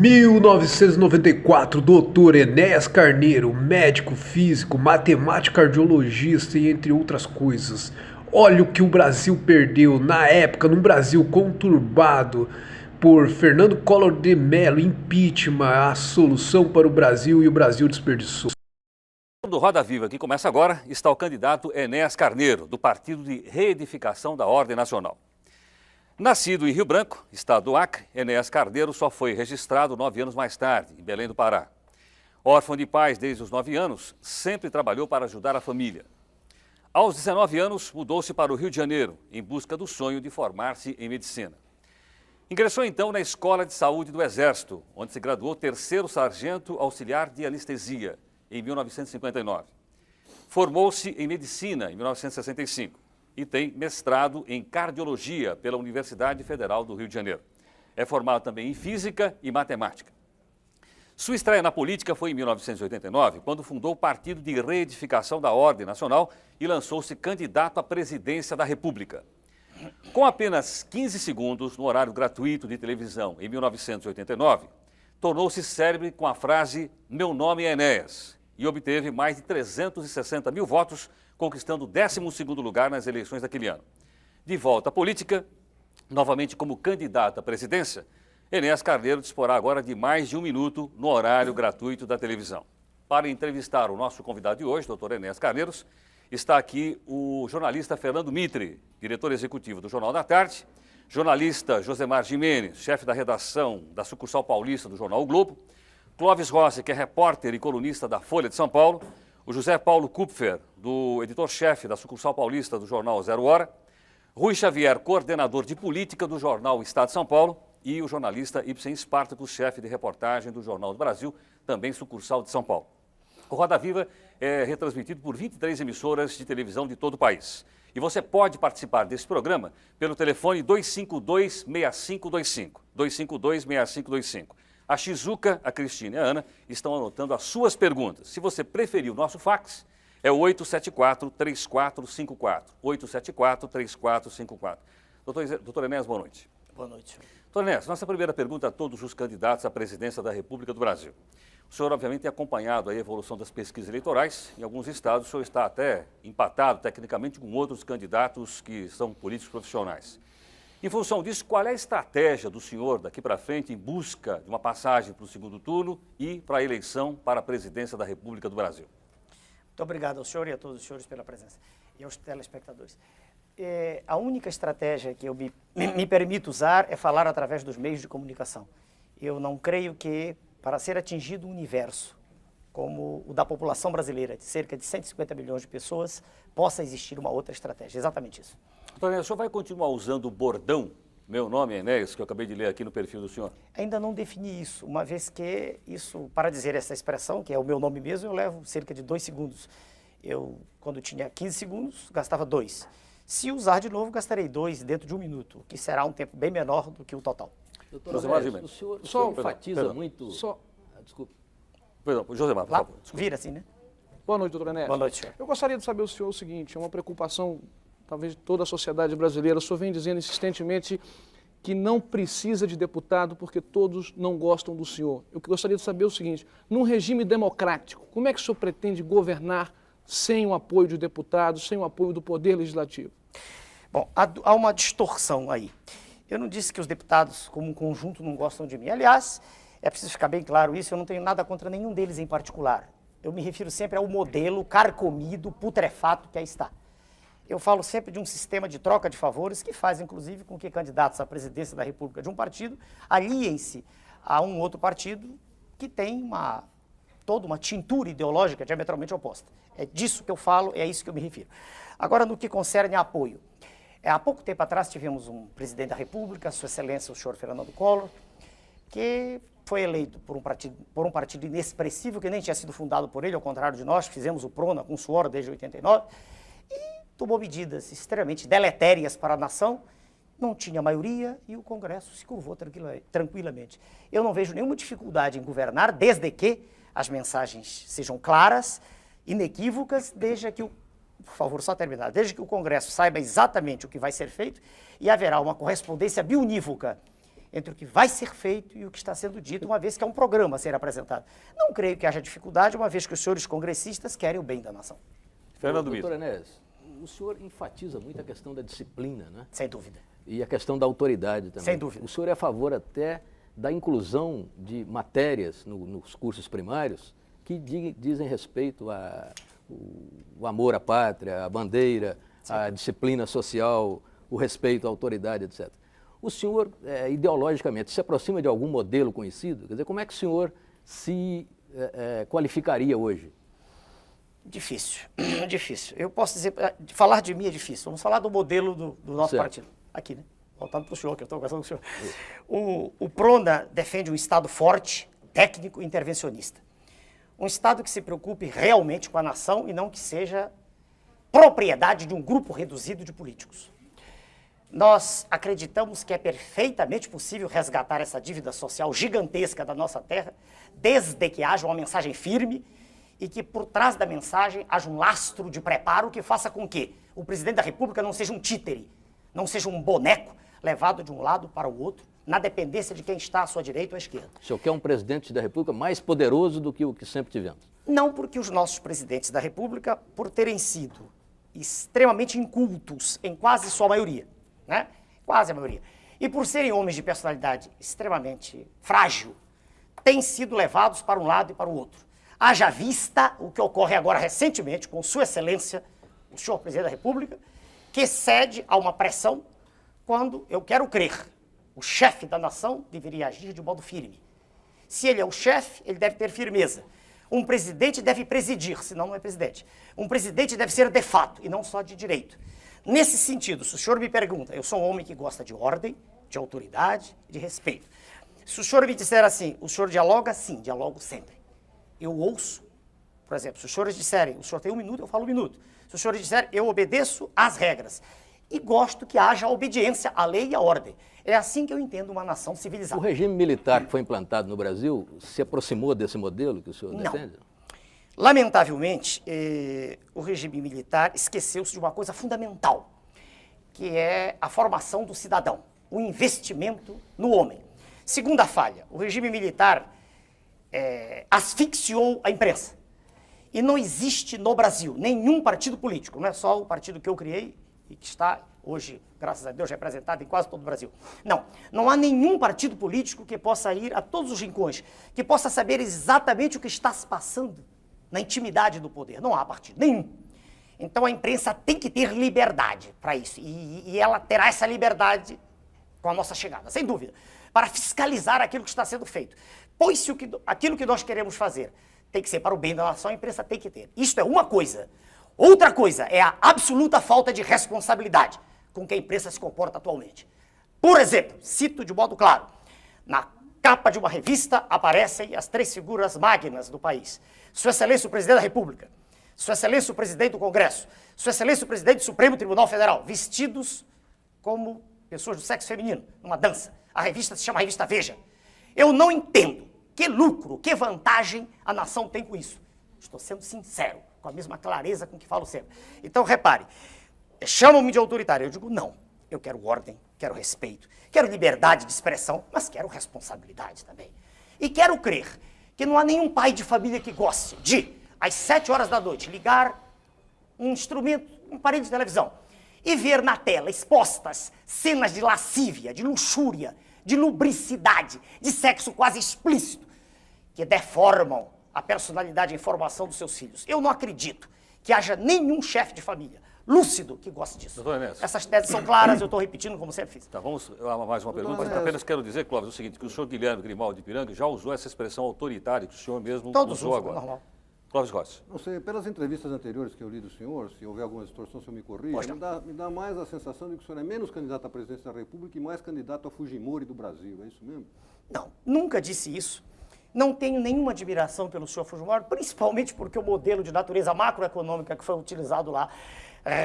1994, Dr. Enéas Carneiro, médico físico, matemático cardiologista e entre outras coisas. Olha o que o Brasil perdeu na época, num Brasil conturbado por Fernando Collor de Mello, impeachment, a solução para o Brasil e o Brasil desperdiçou. Do Roda Viva, que começa agora, está o candidato Enéas Carneiro, do Partido de Reedificação da Ordem Nacional. Nascido em Rio Branco, estado do Acre, Enéas Carneiro só foi registrado 9 anos mais tarde, em Belém do Pará. Órfão de pais desde os 9 anos, sempre trabalhou para ajudar a família. Aos 19 anos, mudou-se para o Rio de Janeiro, em busca do sonho de formar-se em medicina. Ingressou então na Escola de Saúde do Exército, onde se graduou terceiro sargento auxiliar de anestesia, em 1959. Formou-se em medicina em 1965 e tem mestrado em cardiologia pela Universidade Federal do Rio de Janeiro. É formado também em física e matemática. Sua estreia na política foi em 1989, quando fundou o Partido de Reedificação da Ordem Nacional e lançou-se candidato à presidência da República. Com apenas 15 segundos no horário gratuito de televisão em 1989, tornou-se célebre com a frase "Meu nome é Enéas" e obteve mais de 360 mil votos, conquistando o 12º lugar nas eleições daquele ano. De volta à política, novamente como candidato à presidência, Enéas Carneiro disporá agora de mais de 1 minuto no horário gratuito da televisão. Para entrevistar o nosso convidado de hoje, Dr. Enéas Carneiro, está aqui o jornalista Fernando Mitre, diretor executivo do Jornal da Tarde, jornalista Josemar Gimenez, chefe da redação da sucursal paulista do jornal O Globo, Clóvis Rossi, que é repórter e colunista da Folha de São Paulo, o José Paulo Kupfer, do editor-chefe da sucursal paulista do jornal Zero Hora, Rui Xavier, coordenador de política do jornal Estado de São Paulo, e o jornalista Ibsen Spartacus, chefe de reportagem do Jornal do Brasil, também sucursal de São Paulo. O Roda Viva é retransmitido por 23 emissoras de televisão de todo o país. E você pode participar desse programa pelo telefone 252-6525, 252-6525. A Shizuka, a Cristina e a Ana estão anotando as suas perguntas. Se você preferir o nosso fax, é o 874-3454, 874-3454. Doutor Enéas, boa noite. Boa noite. Doutor Enéas, nossa primeira pergunta a todos os candidatos à presidência da República do Brasil. O senhor, obviamente, tem acompanhado a evolução das pesquisas eleitorais. Em alguns estados, o senhor está até empatado, tecnicamente, com outros candidatos que são políticos profissionais. Em função disso, qual é a estratégia do senhor daqui para frente em busca de uma passagem para o segundo turno e para a eleição para a presidência da República do Brasil? Muito obrigado ao senhor e a todos os senhores pela presença e aos telespectadores. A única estratégia que eu me permito usar é falar através dos meios de comunicação. Eu não creio que, para ser atingido um universo como o da população brasileira, de cerca de 150 milhões de pessoas, possa existir uma outra estratégia. Exatamente isso. Doutor Enéas, o senhor vai continuar usando o bordão "Meu nome é Enéas", que eu acabei de ler aqui no perfil do senhor? Ainda não defini isso, uma vez que isso, para dizer essa expressão, que é o meu nome mesmo, eu levo cerca de 2 segundos. Eu, quando tinha 15 segundos, gastava 2. Se usar de novo, gastarei 2 dentro de 1 minuto, o que será um tempo bem menor do que o total. Doutor Enéas, o senhor enfatiza muito... Desculpe. Perdão, Josemar, por Lá, favor. Desculpe. vira assim, né? Boa noite, doutor Enéas. Boa noite, senhor. Eu gostaria de saber do senhor o seguinte, é uma preocupação, talvez, de toda a sociedade brasileira. O senhor vem dizendo insistentemente que não precisa de deputado porque todos não gostam do senhor. Eu gostaria de saber o seguinte, num regime democrático, como é que o senhor pretende governar sem o apoio de deputados, sem o apoio do Poder Legislativo? Bom, há uma distorção aí. Eu não disse que os deputados, como um conjunto, não gostam de mim. Aliás, é preciso ficar bem claro isso, eu não tenho nada contra nenhum deles em particular. Eu me refiro sempre ao modelo carcomido, putrefato que aí está. Eu falo sempre de um sistema de troca de favores que faz, inclusive, com que candidatos à presidência da República de um partido aliem-se a um outro partido que tem toda uma tintura ideológica diametralmente oposta. É disso que eu falo, é a isso que eu me refiro. Agora, no que concerne a apoio. Há pouco tempo atrás tivemos um presidente da República, Sua Excelência, o senhor Fernando Collor, que foi eleito por um partido inexpressivo, que nem tinha sido fundado por ele, ao contrário de nós, que fizemos o PRONA com suor desde 89, e tomou medidas extremamente deletérias para a nação, não tinha maioria e o Congresso se curvou tranquilamente. Eu não vejo nenhuma dificuldade em governar, desde que as mensagens sejam claras, inequívocas, desde que por favor, só terminar, desde que o Congresso saiba exatamente o que vai ser feito e haverá uma correspondência biunívoca entre o que vai ser feito e o que está sendo dito, uma vez que é um programa a ser apresentado. Não creio que haja dificuldade, uma vez que os senhores congressistas querem o bem da nação. Fernando Miro. Doutor Enéas, o senhor enfatiza muito a questão da disciplina, né? Sem dúvida. E a questão da autoridade também. Sem dúvida. O senhor é a favor até da inclusão de matérias nos cursos primários que dizem respeito ao amor à pátria, à bandeira, à disciplina social, o respeito à autoridade, etc. O senhor, ideologicamente, se aproxima de algum modelo conhecido? Quer dizer, como é que o senhor se qualificaria hoje? Difícil, difícil. Eu posso dizer, falar de mim é difícil. Vamos falar do modelo do nosso partido. Aqui, né? Voltando para o senhor, que eu estou conversando com o senhor. O PRONA defende um Estado forte, técnico e intervencionista. Um Estado que se preocupe realmente com a nação e não que seja propriedade de um grupo reduzido de políticos. Nós acreditamos que é perfeitamente possível resgatar essa dívida social gigantesca da nossa terra, desde que haja uma mensagem firme e que por trás da mensagem haja um lastro de preparo que faça com que o presidente da República não seja um títere, não seja um boneco levado de um lado para o outro, na dependência de quem está à sua direita ou à esquerda. O senhor quer um presidente da República mais poderoso do que o que sempre tivemos? Não, porque os nossos presidentes da República, por terem sido extremamente incultos em quase sua maioria, né? Quase a maioria, e por serem homens de personalidade extremamente frágil, têm sido levados para um lado e para o outro. Haja vista o que ocorre agora recentemente com Sua Excelência, o senhor presidente da República, que cede a uma pressão quando, eu quero crer, o chefe da nação deveria agir de modo firme. Se ele é o chefe, ele deve ter firmeza. Um presidente deve presidir, senão não é presidente. Um presidente deve ser de fato e não só de direito. Nesse sentido, se o senhor me pergunta, eu sou um homem que gosta de ordem, de autoridade, de respeito. Se o senhor me disser assim, o senhor dialoga? Sim, dialogo sempre. Eu ouço, por exemplo, se os senhores disserem, o senhor tem 1 minuto, eu falo 1 minuto. Se os senhores disserem, eu obedeço às regras. E gosto que haja obediência à lei e à ordem. É assim que eu entendo uma nação civilizada. O regime militar que foi implantado no Brasil se aproximou desse modelo que o senhor defende? Lamentavelmente, o regime militar esqueceu-se de uma coisa fundamental, que é a formação do cidadão, o investimento no homem. Segunda falha, o regime militar asfixiou a imprensa. E não existe no Brasil nenhum partido político, não é só o partido que eu criei e que está hoje, graças a Deus, representado em quase todo o Brasil. Não há nenhum partido político que possa ir a todos os rincões, que possa saber exatamente o que está se passando na intimidade do poder. Não há partido nenhum. Então a imprensa tem que ter liberdade para isso. E ela terá essa liberdade com a nossa chegada, sem dúvida, para fiscalizar aquilo que está sendo feito. Pois se aquilo que nós queremos fazer tem que ser para o bem da nação, a imprensa tem que ter. Isto é uma coisa. Outra coisa é a absoluta falta de responsabilidade com que a imprensa se comporta atualmente. Por exemplo, cito de modo claro, na capa de uma revista aparecem as 3 figuras magnas do país. Sua Excelência o Presidente da República, Sua Excelência o Presidente do Congresso, Sua Excelência o Presidente do Supremo Tribunal Federal, vestidos como pessoas do sexo feminino, numa dança. A revista se chama Revista Veja. Eu não entendo que lucro, que vantagem a nação tem com isso. Estou sendo sincero, com a mesma clareza com que falo sempre. Então, repare, chamam-me de autoritário. Eu digo, não, eu quero ordem, quero respeito, quero liberdade de expressão, mas quero responsabilidade também. E quero crer que não há nenhum pai de família que goste de, às 7 horas da noite, ligar um instrumento, um aparelho de televisão, e ver na tela expostas cenas de lascívia, de luxúria, de lubricidade, de sexo quase explícito, que deformam a personalidade e a formação dos seus filhos. Eu não acredito que haja nenhum chefe de família lúcido que goste disso. Doutor Enéas. Essas teses são claras, eu estou repetindo como sempre fiz. Tá, vamos a mais uma pergunta. Apenas quero dizer, Clóvis, o seguinte, que o senhor Guilherme Grimaldi de Ipiranga já usou essa expressão autoritária que o senhor mesmo usou agora. Normal. Clóvis Rossi. Não sei, pelas entrevistas anteriores que eu li do senhor, se houver alguma distorção, o senhor me corrija, me dá mais a sensação de que o senhor é menos candidato à presidência da República e mais candidato a Fujimori do Brasil, é isso mesmo? Não, nunca disse isso. Não tenho nenhuma admiração pelo senhor Fujimori, principalmente porque o modelo de natureza macroeconômica que foi utilizado lá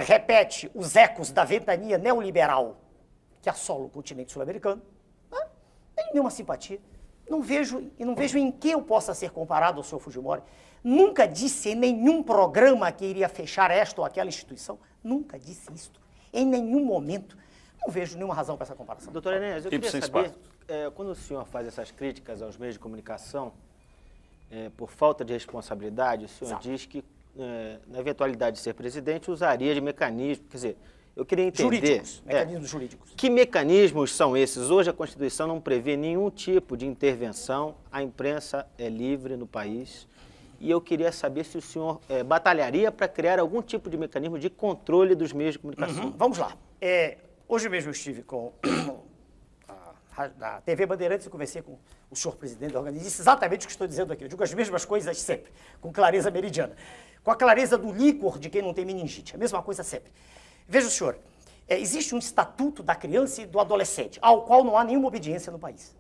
repete os ecos da ventania neoliberal que assola o continente sul-americano. Não tenho nenhuma simpatia. Não vejo em que eu possa ser comparado ao senhor Fujimori. Nunca disse em nenhum programa que iria fechar esta ou aquela instituição. Nunca disse isto. Em nenhum momento. Não vejo nenhuma razão para essa comparação. Doutor Enéas, eu queria saber, quando o senhor faz essas críticas aos meios de comunicação, por falta de responsabilidade, o senhor Exato. diz que, na eventualidade de ser presidente, usaria de mecanismos. Quer dizer, eu queria entender... Jurídicos, mecanismos jurídicos. Que mecanismos são esses? Hoje a Constituição não prevê nenhum tipo de intervenção, a imprensa é livre no país. E eu queria saber se o senhor batalharia para criar algum tipo de mecanismo de controle dos meios de comunicação. Vamos lá. Hoje mesmo eu estive com a TV Bandeirantes e conversei com o senhor presidente da organização. Disse exatamente o que estou dizendo aqui. Eu digo as mesmas coisas sempre, com clareza meridiana. Com a clareza do líquor de quem não tem meningite. A mesma coisa sempre. Veja o senhor, existe um estatuto da criança e do adolescente, ao qual não há nenhuma obediência no país.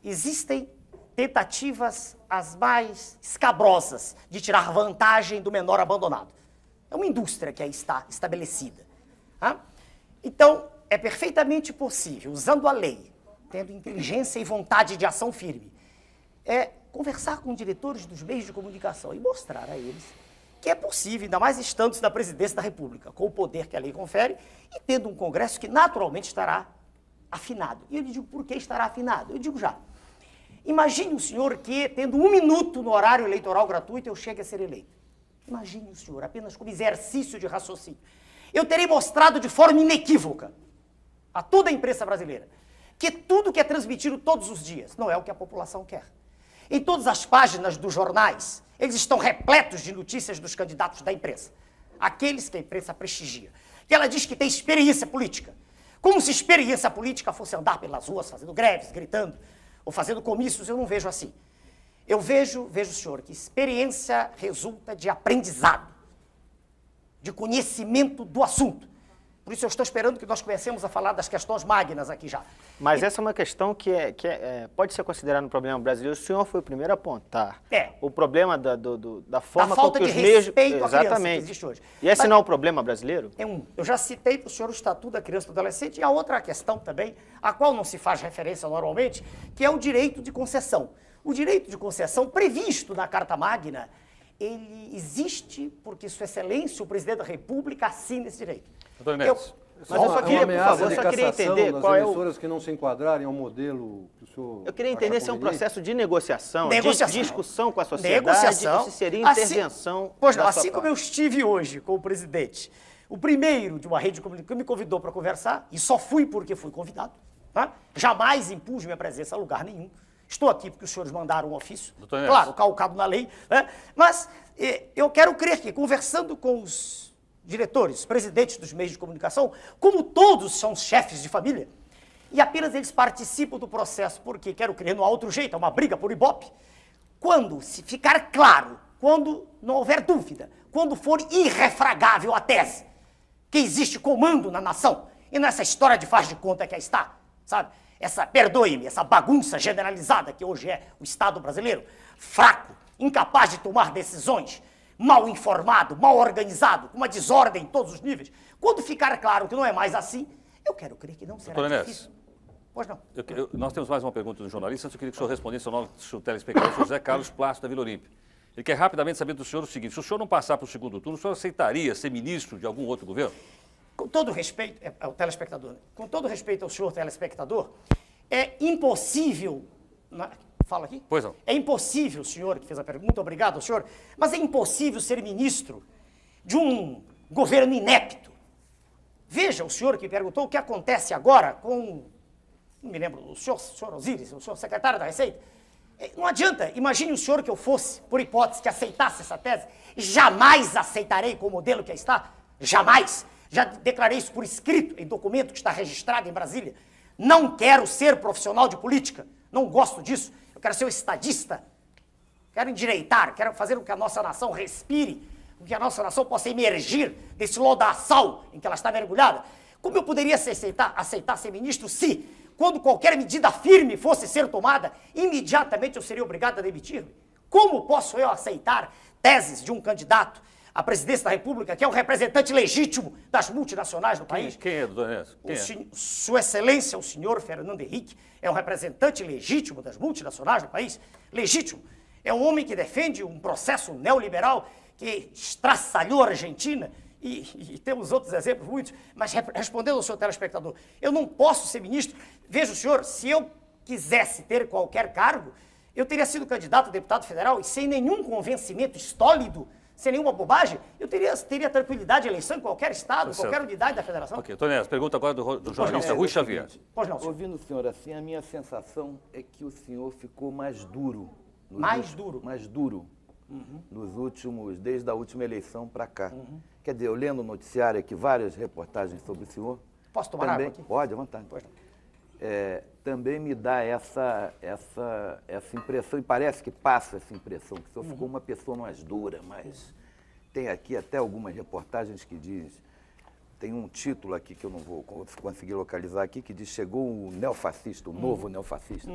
Existem tentativas as mais escabrosas de tirar vantagem do menor abandonado. É uma indústria que aí está estabelecida. Tá? Então, é perfeitamente possível, usando a lei, tendo inteligência e vontade de ação firme, conversar com diretores dos meios de comunicação e mostrar a eles que é possível, ainda mais estando na presidência da República, com o poder que a lei confere, e tendo um Congresso que naturalmente estará afinado. E eu lhe digo por que estará afinado. Eu digo já. Imagine o senhor que, tendo 1 minuto no horário eleitoral gratuito, eu chegue a ser eleito. Imagine o senhor, apenas como exercício de raciocínio. Eu terei mostrado de forma inequívoca a toda a imprensa brasileira que tudo que é transmitido todos os dias não é o que a população quer. Em todas as páginas dos jornais, eles estão repletos de notícias dos candidatos da imprensa. Aqueles que a imprensa prestigia. Que ela diz que tem experiência política. Como se experiência política fosse andar pelas ruas fazendo greves, gritando, ou fazendo comícios. Eu não vejo assim. Eu vejo, senhor, que experiência resulta de aprendizado, de conhecimento do assunto. Por isso eu estou esperando que nós comecemos a falar das questões magnas aqui já. Mas essa é uma questão que pode ser considerada um problema brasileiro. O senhor foi o primeiro a apontar o problema da forma da falta com que de os meios... respeito à criança que Exatamente. existe hoje. E esse não é um problema brasileiro? Eu já citei para o senhor o Estatuto da Criança e do Adolescente e a outra questão também, a qual não se faz referência normalmente, que é o direito de concessão. O direito de concessão previsto na Carta Magna, ele existe porque Sua Excelência, o Presidente da República, assina esse direito. Doutor Inês. Mas eu só queria, por favor, de eu só queria cassação entender das qual é o... emissoras que não se enquadrarem ao modelo que o senhor... Eu queria entender se é um processo de negociação, Negociação. de discussão com a sociedade, Negociação. ou se seria intervenção Pois não, da sua assim como eu estive hoje com o presidente, o primeiro de uma rede de comunicação que me convidou para conversar, e só fui porque fui convidado, tá? Jamais impus minha presença a lugar nenhum. Estou aqui porque os senhores mandaram um ofício, claro, calcado na lei, né? Mas eu quero crer que, conversando com os diretores, presidentes dos meios de comunicação, como todos são chefes de família, e apenas eles participam do processo porque, quero crer, não há outro jeito, é uma briga por ibope, quando se ficar claro, quando não houver dúvida, quando for irrefragável a tese que existe comando na nação, e nessa história de faz de conta que aí está, sabe? Perdoe-me, essa bagunça generalizada que hoje é o Estado brasileiro, fraco, incapaz de tomar decisões, mal informado, mal organizado, com uma desordem em todos os níveis. Quando ficar claro que não é mais assim, eu quero crer que não será Doutor Inês. difícil. Pois não. Nós temos mais uma pergunta do jornalista, eu queria que o senhor respondesse ao nosso telespectador, José Carlos Plácido, da Vila Olímpia. Ele quer rapidamente saber do senhor o seguinte: se o senhor não passar para o segundo turno, o senhor aceitaria ser ministro de algum outro governo? Com todo respeito ao telespectador, com todo respeito ao senhor telespectador, é impossível... Fala aqui? Pois não. É impossível, senhor que fez a pergunta, muito obrigado ao senhor, mas é impossível ser ministro de um governo inepto. Veja, o senhor que perguntou o que acontece agora com, não me lembro, o senhor Osíris, o senhor secretário da Receita. Não adianta, imagine o senhor que eu fosse, por hipótese, que aceitasse essa tese. Jamais aceitarei com o modelo que aí está, jamais. Já declarei isso por escrito, em documento que está registrado em Brasília. Não quero ser profissional de política, não gosto disso. Eu quero ser um estadista, quero endireitar, quero fazer com que a nossa nação respire, com que a nossa nação possa emergir desse lodaçal em que ela está mergulhada. Como eu poderia aceitar ser ministro se, quando qualquer medida firme fosse ser tomada, imediatamente eu seria obrigado a demitir-me? Como posso eu aceitar teses de um candidato à presidência da República, que é o representante legítimo das multinacionais no país? Quem é, doutor Inês? Quem é? Sua Excelência, o senhor Fernando Henrique, é um representante legítimo das multinacionais no país? Legítimo. É um homem que defende um processo neoliberal que estraçalhou a Argentina e temos outros exemplos, muitos, mas respondendo ao senhor telespectador, eu não posso ser ministro. Veja o senhor, se eu quisesse ter qualquer cargo, eu teria sido candidato a deputado federal e sem nenhum convencimento estólido, sem nenhuma bobagem, eu teria tranquilidade de eleição em qualquer estado, qualquer unidade da federação. Ok, Tonés, pergunta agora do jornalista Rui Xavier. Pois não, senhor. Ouvindo o senhor assim, a minha sensação é que o senhor ficou mais duro. Mais duro? Mais duro. Desde a última eleição para cá. Quer dizer, eu lendo o noticiário aqui, várias reportagens sobre o senhor. Posso tomar também, água aqui? Pode, à vontade. Pois não. Também me dá essa impressão, e parece que passa essa impressão, que o senhor ficou uma pessoa mais dura, mas tem aqui até algumas reportagens que diz, tem um título aqui que eu não vou conseguir localizar aqui, que diz, chegou o neofascista, o novo neofascista.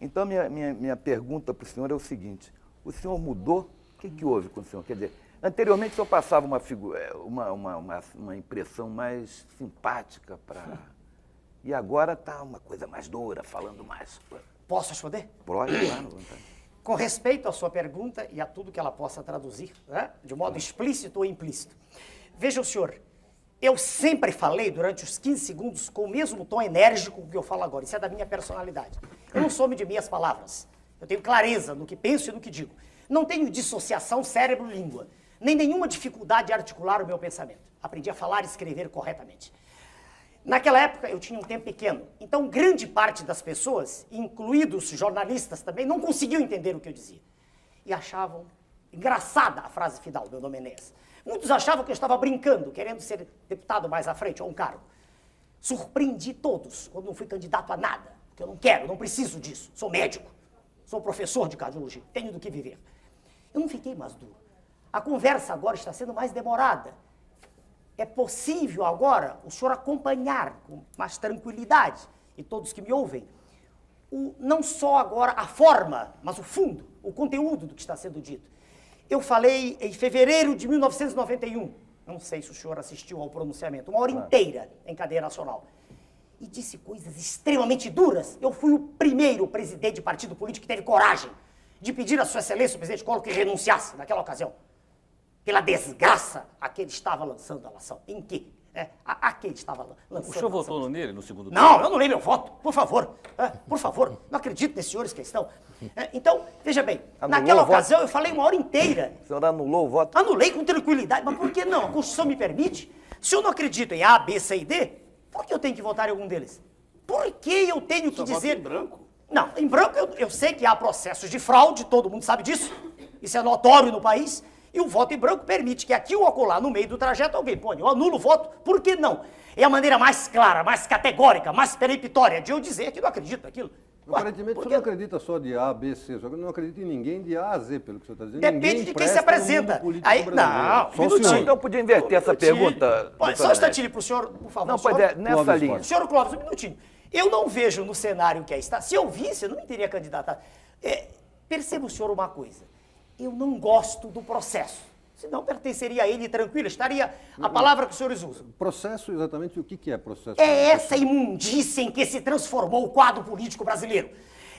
Então, minha pergunta para o senhor é o seguinte, o senhor mudou? O que houve com o senhor? Quer dizer, anteriormente o senhor passava uma impressão mais simpática para... E agora está uma coisa mais dura, falando mais. Posso responder? Pode, claro, vontade. Com respeito à sua pergunta e a tudo que ela possa traduzir, né, de modo explícito ou implícito. Veja o senhor, eu sempre falei durante os 15 segundos com o mesmo tom enérgico que eu falo agora. Isso é da minha personalidade. Eu não sou homem de meias palavras. Eu tenho clareza no que penso e no que digo. Não tenho dissociação cérebro-língua, nem nenhuma dificuldade de articular o meu pensamento. Aprendi a falar e escrever corretamente. Naquela época eu tinha um tempo pequeno, então grande parte das pessoas, incluídos jornalistas também, não conseguiam entender o que eu dizia. E achavam engraçada a frase final, meu nome é Enéas. Muitos achavam que eu estava brincando, querendo ser deputado mais à frente, ou um cargo. Surpreendi todos quando não fui candidato a nada, porque eu não quero, não preciso disso. Sou médico, sou professor de cardiologia, tenho do que viver. Eu não fiquei mais duro. A conversa agora está sendo mais demorada. É possível agora o senhor acompanhar com mais tranquilidade, e todos que me ouvem, não só agora a forma, mas o fundo, o conteúdo do que está sendo dito. Eu falei em fevereiro de 1991, não sei se o senhor assistiu ao pronunciamento, uma hora inteira em cadeia nacional, e disse coisas extremamente duras. Eu fui o primeiro presidente de partido político que teve coragem de pedir a sua excelência, o presidente Collor, que renunciasse naquela ocasião. Pela desgraça a que ele estava lançando a nação. Em que? A que ele estava lançando. O senhor votou nele no segundo turno? Não, eu não leio meu voto, por favor. Por favor, não acredito nesses senhores que estão. Então, veja bem, naquela ocasião eu falei uma hora inteira. O senhor anulou o voto? Anulei com tranquilidade, mas por que não? A Constituição me permite. Se eu não acredito em A, B, C e D, por que eu tenho que votar em algum deles? Por que eu tenho que dizer... Vota em branco? Não, em branco eu sei que há processos de fraude, todo mundo sabe disso. Isso é notório no país. E o voto em branco permite que aqui ou acolá, no meio do trajeto, alguém põe, eu anulo o voto, por que não? É a maneira mais clara, mais categórica, mais peremptória de eu dizer que não acredito naquilo. Aparentemente, o senhor não acredita só de A, B, C, o senhor não acredita em ninguém de A a Z, pelo que o senhor está dizendo. Depende de quem se apresenta. Aí, não, só o senhor. Então podia inverter essa pergunta. Só um instantinho para o senhor, por favor. Não, pois é, nessa linha. Senhor Clóvis, um minutinho. Eu não vejo no cenário que aí está. Se eu visse, eu não me teria candidatado. Perceba o senhor uma coisa. Eu não gosto do processo. Senão pertenceria a ele tranquilo, estaria a palavra que os senhores usam. Processo, exatamente o que é processo? É essa imundícia em que se transformou o quadro político brasileiro.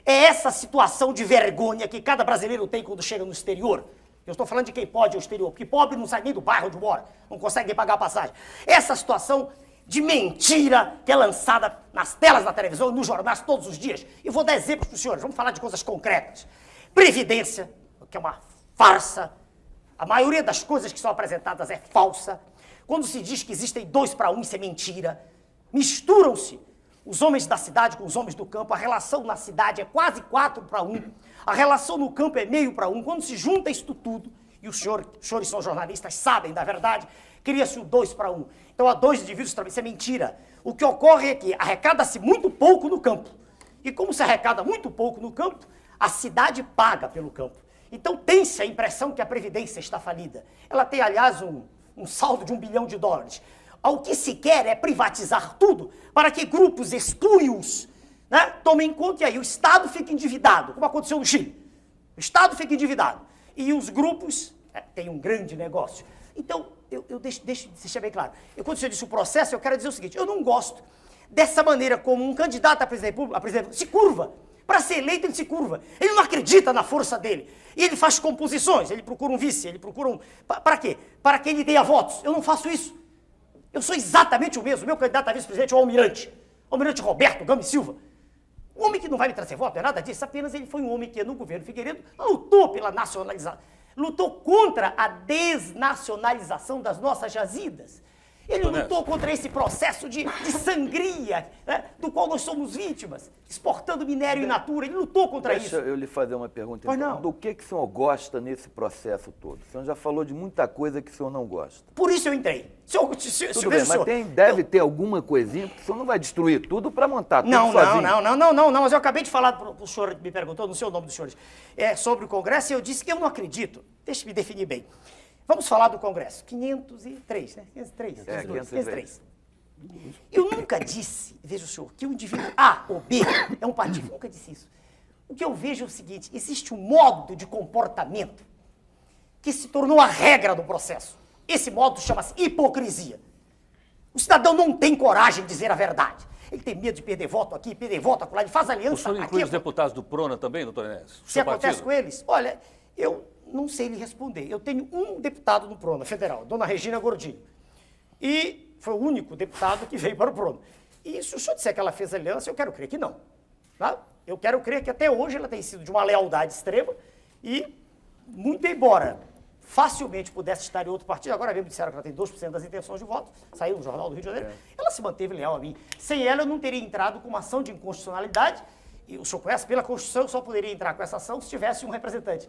É essa situação de vergonha que cada brasileiro tem quando chega no exterior. Eu estou falando de quem pode ir ao exterior, porque pobre não sai nem do bairro onde mora, não consegue nem pagar a passagem. Essa situação de mentira que é lançada nas telas da televisão e nos jornais todos os dias. E vou dar exemplos para os senhores, vamos falar de coisas concretas. Previdência, que é uma farsa. A maioria das coisas que são apresentadas é falsa. Quando se diz que existem 2 para 1, isso é mentira. Misturam-se os homens da cidade com os homens do campo. A relação na cidade é quase 4 para 1. A relação no campo é meio para 1. Quando se junta isto tudo, e os senhores são jornalistas, sabem da verdade, cria-se o 2 para 1. Então há 2 indivíduos também, isso é mentira. O que ocorre é que arrecada-se muito pouco no campo. E como se arrecada muito pouco no campo, a cidade paga pelo campo. Então tem-se a impressão que a Previdência está falida. Ela tem, aliás, um saldo de $1 bilhão. O que se quer é privatizar tudo para que grupos espúrios, né, tomem conta e aí o Estado fica endividado, como aconteceu no Chile. O Estado fica endividado e os grupos têm um grande negócio. Então, eu deixo deixar bem claro. Quando você disse o processo, eu quero dizer o seguinte, eu não gosto dessa maneira como um candidato a presidente da República se curva Para ser eleito, ele se curva. Ele não acredita na força dele. E ele faz composições, ele procura um vice, ele procura um... Para quê? Para que ele tenha votos. Eu não faço isso. Eu sou exatamente o mesmo. Meu candidato a vice-presidente é o Almirante. Almirante Roberto Gama e Silva. Um homem que não vai me trazer voto, não é nada disso. Apenas ele foi um homem que, no governo Figueiredo, lutou pela nacionalização. Lutou contra a desnacionalização das nossas jazidas. Ele lutou contra esse processo de sangria, né, do qual nós somos vítimas, exportando minério in natura. Ele lutou contra isso. Deixa eu lhe fazer uma pergunta. Pois Então. não. Do que o senhor gosta nesse processo todo? O senhor já falou de muita coisa que o senhor não gosta. Por isso eu entrei. Tudo bem, mas deve ter alguma coisinha, porque o senhor não vai destruir tudo para montar tudo sozinho. Não, mas eu acabei de falar para o senhor, me perguntou, não sei o nome dos senhores, sobre o Congresso, e eu disse que eu não acredito. Deixa eu me definir bem. Vamos falar do Congresso. 503, né? 503. Eu nunca disse, veja o senhor, que o indivíduo A ou B é um partido. Eu nunca disse isso. O que eu vejo é o seguinte, existe um modo de comportamento que se tornou a regra do processo. Esse modo chama-se hipocrisia. O cidadão não tem coragem de dizer a verdade. Ele tem medo de perder voto aqui, perder voto acolá, ele faz aliança O senhor inclui os deputados do PRONA também, doutor Enéas? Se acontece com eles, olha, eu não sei lhe responder. Eu tenho um deputado no PRONA federal, dona Regina Gordinho. E foi o único deputado que veio para o PRONA. E se o senhor disser que ela fez aliança, eu quero crer que não. Tá? Eu quero crer que até hoje ela tem sido de uma lealdade extrema e, muito embora facilmente pudesse estar em outro partido, agora mesmo disseram que ela tem 2% das intenções de voto, saiu no Jornal do Rio de Janeiro, ela se manteve leal a mim. Sem ela, eu não teria entrado com uma ação de inconstitucionalidade, e o senhor conhece, pela Constituição, eu só poderia entrar com essa ação se tivesse um representante.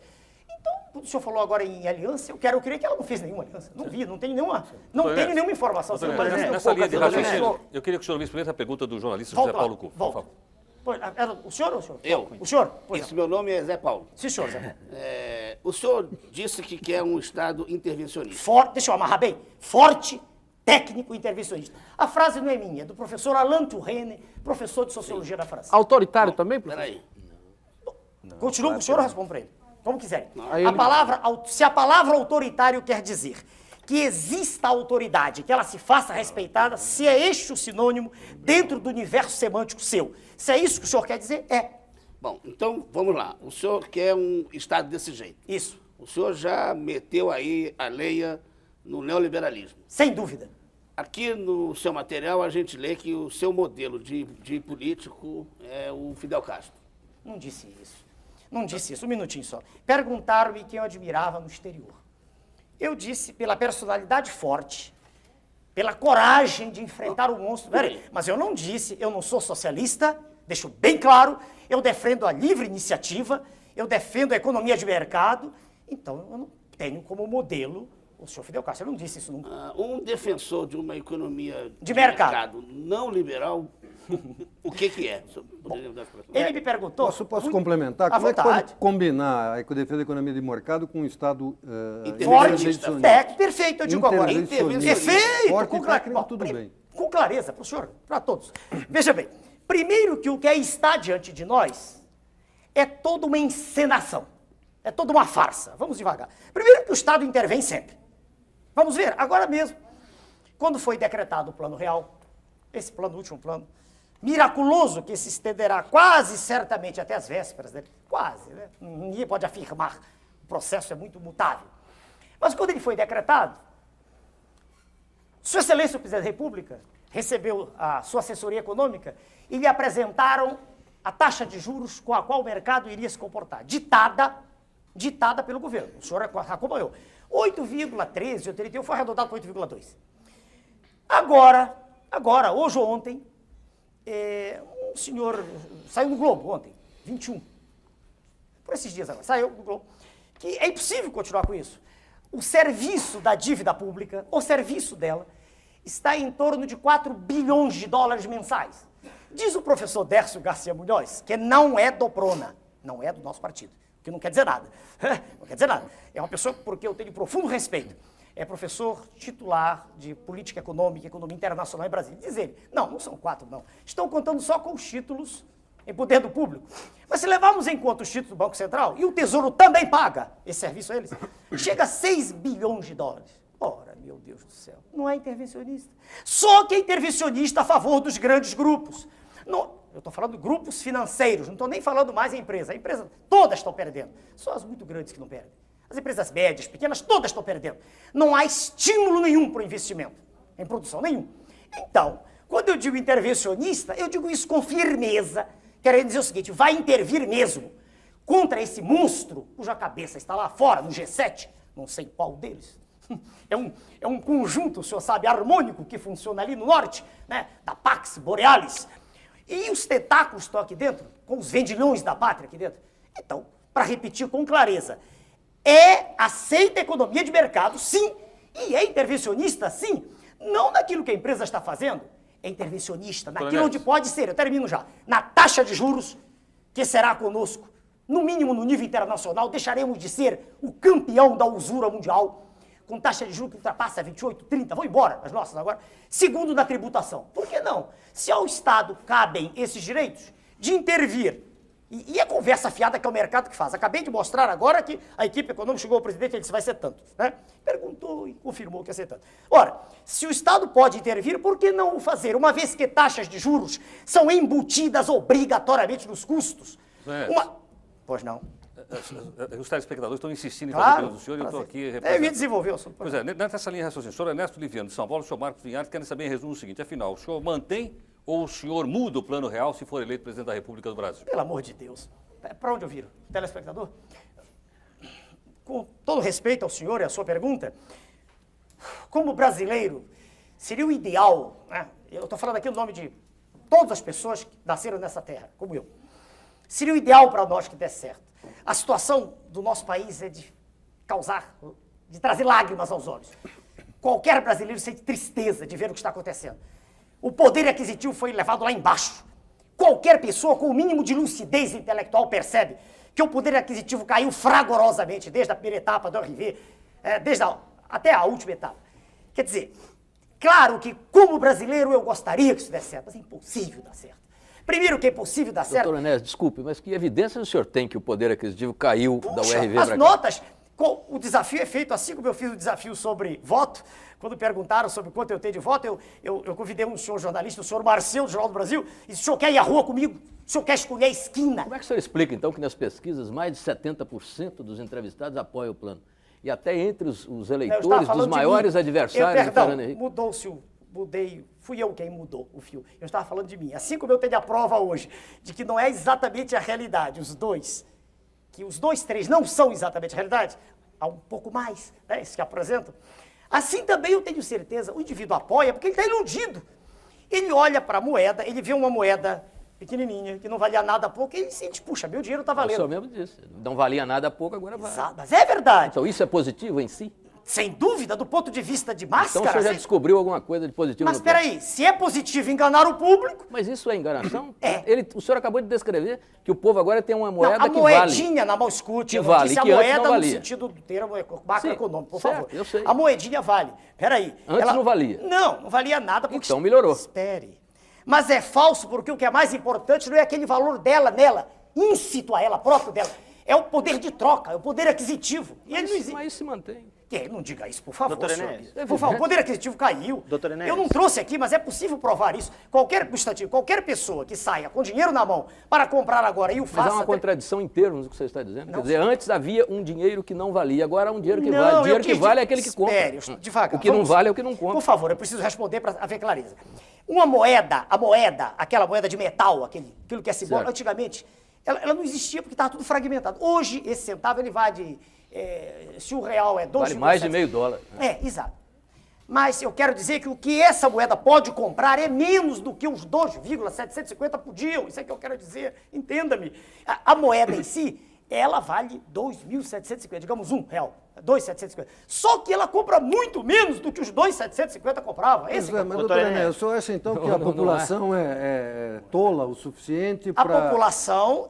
Então, o senhor falou agora em aliança, eu quero crer que ela não fez nenhuma aliança. Não vi, não tenho nenhuma informação. Nessa linha de raciocínio, eu queria que o senhor me explicasse a pergunta do jornalista José Paulo Cuff, por favor. O senhor ou o senhor? Eu. O senhor? Meu nome é Zé Paulo. Sim, senhor, Zé. O senhor disse que quer um Estado intervencionista. Forte, deixa eu amarrar bem. Forte, técnico, intervencionista. A frase não é minha, é do professor Alain Touraine, professor de Sociologia da França. Autoritário também, professor? Peraí. Continua com o senhor ou respondo para ele? Como quiser. Aí Se a palavra autoritário quer dizer que exista autoridade, que ela se faça respeitada, se é este o sinônimo dentro do universo semântico seu. Se é isso que o senhor quer dizer, é. Bom, então vamos lá. O senhor quer um Estado desse jeito. Isso. O senhor já meteu aí a leia no neoliberalismo. Sem dúvida. Aqui no seu material a gente lê que o seu modelo de político é o Fidel Castro. Não disse isso. Não disse isso. Um minutinho só. Perguntaram-me quem eu admirava no exterior. Eu disse pela personalidade forte, pela coragem de enfrentar o monstro. Peraí, mas eu não disse, eu não sou socialista, deixo bem claro, eu defendo a livre iniciativa, eu defendo a economia de mercado, então eu não tenho como modelo o senhor Fidel Castro. Eu não disse isso nunca. Um defensor de uma economia de mercado não liberal, o que é? Ele me perguntou... Posso complementar? Como é que pode combinar a defesa da economia de mercado com um Estado intervencionista? Perfeito, eu digo agora. Perfeito, forte e técnico, tudo bem. Com clareza, para o senhor, para todos. Veja bem, primeiro que o que está diante de nós é toda uma encenação, é toda uma farsa. Vamos devagar. Primeiro que o Estado intervém sempre. Vamos ver, agora mesmo, quando foi decretado o Plano Real, esse plano, o último plano, miraculoso, que se estenderá quase certamente até as vésperas dele. Quase, né? Ninguém pode afirmar. O processo é muito mutável. Mas quando ele foi decretado, Sua Excelência o Presidente da República recebeu a sua assessoria econômica e lhe apresentaram a taxa de juros com a qual o mercado iria se comportar, ditada pelo governo. O senhor acompanhou. 8,13, 81, foi arredondado para 8,2. Agora, hoje ou ontem, um senhor saiu no Globo ontem, 21, por esses dias agora, saiu no Globo, que é impossível continuar com isso. O serviço da dívida pública, o serviço dela, está em torno de 4 bilhões de dólares mensais. Diz o professor Dércio Garcia Munhoz, que não é do PRONA, não é do nosso partido, que não quer dizer nada. Não quer dizer nada. É uma pessoa porque eu tenho profundo respeito. É professor titular de política econômica e economia internacional em Brasília. Diz ele, não são 4, não. Estão contando só com os títulos em poder do público. Mas se levarmos em conta os títulos do Banco Central, e o Tesouro também paga esse serviço a eles, chega a 6 bilhões de dólares. Ora, meu Deus do céu, não é intervencionista. Só que é intervencionista a favor dos grandes grupos. eu estou falando de grupos financeiros, não estou nem falando mais em empresa. A empresa, todas estão perdendo. Só as muito grandes que não perdem. As empresas médias, pequenas, todas estão perdendo. Não há estímulo nenhum para o investimento, em produção nenhum. Então, quando eu digo intervencionista, eu digo isso com firmeza, querendo dizer o seguinte, vai intervir mesmo contra esse monstro cuja cabeça está lá fora, no G7, não sei qual deles. É um conjunto, o senhor sabe, harmônico que funciona ali no norte, né, da Pax Borealis. E os tentáculos estão aqui dentro, com os vendilhões da pátria aqui dentro. Então, para repetir com clareza, aceita a economia de mercado, sim, e é intervencionista, sim, não naquilo que a empresa está fazendo, é intervencionista naquilo onde pode ser, eu termino já, na taxa de juros, que será conosco, no mínimo no nível internacional, deixaremos de ser o campeão da usura mundial, com taxa de juros que ultrapassa 28, 30, vão embora as nossas agora. Segundo, na tributação. Por que não? Se ao Estado cabem esses direitos de intervir, e é conversa fiada que é o mercado que faz. Acabei de mostrar agora que a equipe econômica chegou ao presidente e disse vai ser tanto, né? Perguntou e confirmou que ia ser tanto. Ora, se o Estado pode intervir, por que não o fazer? Uma vez que taxas de juros são embutidas obrigatoriamente nos custos. Pois não. Os telespectadores estão insistindo em Claro, fazer perguntas do senhor e eu estou aqui representando. Eu ia desenvolver o assunto. Pois é, nessa linha de raciocínio, o senhor Ernesto Liviano, de São Paulo, o senhor Marcos Vinhares, querem saber em resumo o seguinte, afinal, o senhor mantém ou o senhor muda o Plano Real se for eleito presidente da República do Brasil? Pelo amor de Deus. Para onde eu viro? Telespectador? Com todo respeito ao senhor e à sua pergunta, como brasileiro, seria o ideal, né? Eu estou falando aqui no nome de todas as pessoas que nasceram nessa terra, como eu. Seria o ideal para nós que desse certo. A situação do nosso país é de trazer lágrimas aos olhos. Qualquer brasileiro sente tristeza de ver o que está acontecendo. O poder aquisitivo foi levado lá embaixo. Qualquer pessoa com o mínimo de lucidez intelectual percebe que o poder aquisitivo caiu fragorosamente desde a primeira etapa do RV, até a última etapa. Quer dizer, claro que como brasileiro eu gostaria que isso desse certo, mas é impossível dar certo. Primeiro que é impossível dar certo... Doutor Ernesto, desculpe, mas que evidências o senhor tem que o poder aquisitivo caiu da URV as para cá? notas, o desafio é feito assim como eu fiz o desafio sobre voto, quando perguntaram sobre quanto eu tenho de voto, eu convidei um senhor jornalista, o senhor Marcelo, do Jornal do Brasil, e disse, o senhor quer ir à rua comigo? O senhor quer escolher a esquina? Como é que o senhor explica, então, que nas pesquisas mais de 70% dos entrevistados apoiam o plano? E até entre os eleitores dos maiores adversários do Fernando Henrique? Fui eu quem mudou o fio. Eu estava falando de mim. Assim como eu tenho a prova hoje de que não é exatamente a realidade, que os dois, três não são exatamente a realidade, há um pouco mais, né, esse que apresentam. Assim também eu tenho certeza, o indivíduo apoia porque ele está iludido. Ele olha para a moeda, ele vê uma moeda pequenininha, que não valia nada a pouco, e ele sente, puxa, meu dinheiro está valendo. O senhor mesmo disse, não valia nada a pouco, agora vale. Exato, mas é verdade. Então isso é positivo em si? Sem dúvida, do ponto de vista de máscara... Então o senhor já descobriu alguma coisa de positivo Mas no plano? espera aí, se é positivo enganar o público... Mas isso é enganação? É. O senhor acabou de descrever que o povo agora tem uma moeda não, a que vale. moedinha na mão escute, eu não vale, disse a que antes moeda não no valia. sentido do termo macroeconômico, por certo, favor. eu sei. A moedinha vale. Peraí. Antes não valia. Não valia nada. Porque... Então melhorou. Espere. Mas é falso porque o que é mais importante não é aquele valor nela, íncito a ela, próprio dela. É o poder de troca, é o poder aquisitivo. E ele não existe. Mas se mantém. Não diga isso, por favor, Doutor senhor. Enéas. Por favor, o poder aquisitivo caiu. Doutor Enéas. Eu não trouxe aqui, mas é possível provar isso. Qualquer pessoa que saia com dinheiro na mão para comprar agora e o faça... Mas há uma contradição em termos do que você está dizendo. Quer dizer, antes havia um dinheiro que não valia, agora há um dinheiro que vale. O dinheiro que vale é aquele que compra. Espere, devagar. O que não vale é o que não compra. Por favor, eu preciso responder para haver clareza. Uma moeda, aquela moeda de metal, aquilo que é simbólico, antigamente, ela não existia porque estava tudo fragmentado. Hoje, esse centavo, ele vai de... se o real é 2,7... Vale mais de meio dólar. Exato. Mas eu quero dizer que o que essa moeda pode comprar é menos do que os 2,750 podiam. Isso é que eu quero dizer. Entenda-me. A moeda em si, ela vale 2.750, digamos R$1, 2.750. Só que ela compra muito menos do que os 2.750 compravam. Mas, doutor Enéas, o senhor acha então que a população é tola o suficiente para... A população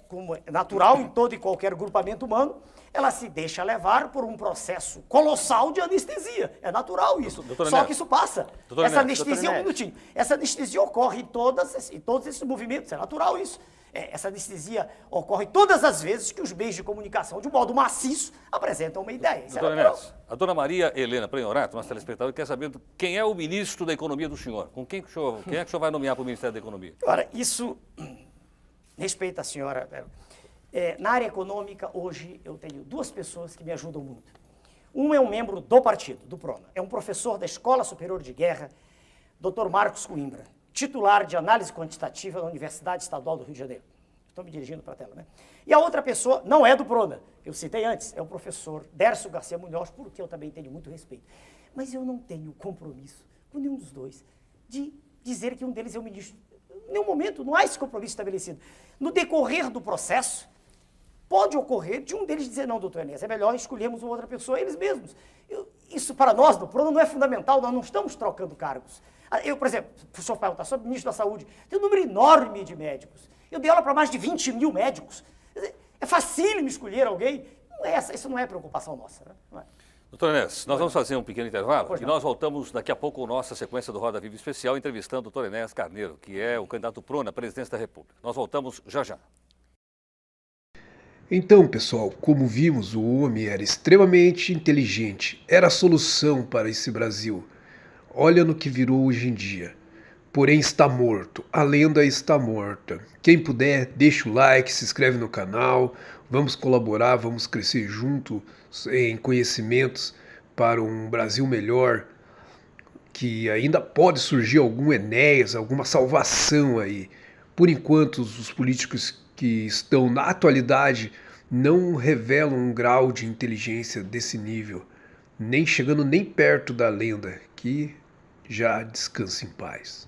como é natural em todo e qualquer grupamento humano, ela se deixa levar por um processo colossal de anestesia. É natural isso. Só que isso passa. Essa anestesia, um minutinho. Essa anestesia ocorre em todos esses movimentos. É natural isso. Essa anestesia ocorre todas as vezes que os meios de comunicação, de modo maciço, apresentam uma ideia. Isso é Doutor natural. Enéas, a dona Maria Helena Prenhorato, nossa telespectadora, quer saber quem é o ministro da Economia do senhor. Quem é que o senhor vai nomear para o Ministério da Economia? Ora, isso respeita a senhora. Na área econômica, hoje, eu tenho duas pessoas que me ajudam muito. Um é um membro do partido, do PRONA. É um professor da Escola Superior de Guerra, Dr. Marcos Coimbra, titular de análise quantitativa da Universidade Estadual do Rio de Janeiro. Estou me dirigindo para a tela, né? E a outra pessoa não é do PRONA, eu citei antes, é o professor Dércio Garcia Munhoz, porque eu também tenho muito respeito. Mas eu não tenho compromisso com nenhum dos dois de dizer que um deles é o ministro. Em nenhum momento, não há esse compromisso estabelecido. No decorrer do processo, pode ocorrer de um deles dizer, não, doutor Enéas, é melhor escolhermos uma outra pessoa, eles mesmos. Isso para nós, do PRONA, não é fundamental, nós não estamos trocando cargos. Eu, por exemplo, o senhor perguntar sobre o ministro da Saúde, tem um número enorme de médicos. Eu dei aula para mais de 20 mil médicos. É facílimo escolher alguém. Isso não é preocupação nossa, né? Não é. Doutor Enéas, nós vamos fazer um pequeno intervalo Pois e não. nós voltamos daqui a pouco com nossa sequência do Roda Viva Especial, entrevistando o doutor Enéas Carneiro, que é o candidato PRONA à presidência da República. Nós voltamos já já. Então, pessoal, como vimos, o homem era extremamente inteligente, era a solução para esse Brasil. Olha no que virou hoje em dia. Porém está morto, a lenda está morta. Quem puder, deixa o like, se inscreve no canal, vamos colaborar, vamos crescer junto em conhecimentos para um Brasil melhor, que ainda pode surgir algum Enéas, alguma salvação aí. Por enquanto, os políticos que estão na atualidade não revelam um grau de inteligência desse nível, nem chegando nem perto da lenda, que já descansa em paz.